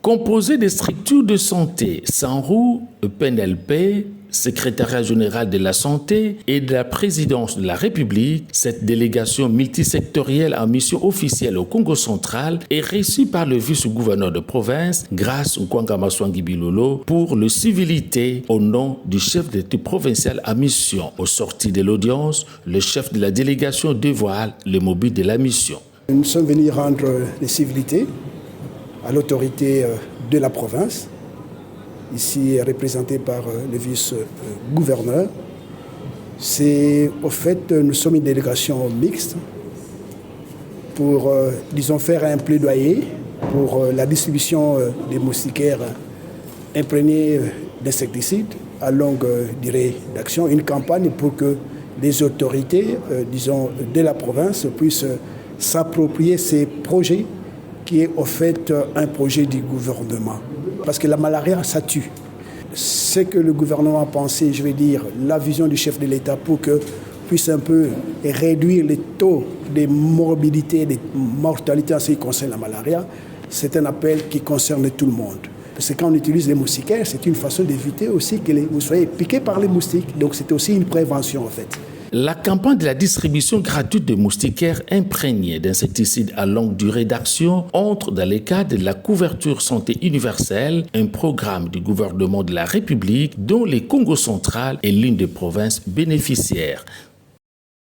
Composé des structures de santé Sanrou, PNLP, Secrétariat général de la santé et de la présidence de la République, cette délégation multisectorielle en mission officielle au Congo central est reçue par le vice-gouverneur de province, Grace Nkwanga-Maswangi Bilolo, pour le civilité au nom du chef d'État provincial à mission. Au sorti de l'audience, le chef de la délégation dévoile le mobile de la mission. Nous sommes venus rendre les civilités à l'autorité de la province, ici représenté par le vice-gouverneur. Au fait, nous sommes une délégation mixte pour, disons, faire un plaidoyer pour la distribution des moustiquaires imprégnés d'insecticides à longue durée d'action, une campagne pour que les autorités, disons, de la province puissent s'approprier ces projets qui est au fait un projet du gouvernement. Parce que la malaria, ça tue. C'est que le gouvernement a pensé, je vais dire, la vision du chef de l'État pour que puisse un peu réduire les taux de morbidité, de mortalité en ce qui concerne la malaria, c'est un appel qui concerne tout le monde. Parce que quand on utilise les moustiquaires, c'est une façon d'éviter aussi que vous soyez piqués par les moustiques. Donc c'est aussi une prévention en fait. La campagne de la distribution gratuite de moustiquaires imprégnés d'insecticides à longue durée d'action entre dans le cadre de la couverture santé universelle, un programme du gouvernement de la République dont le Congo central est l'une des provinces bénéficiaires.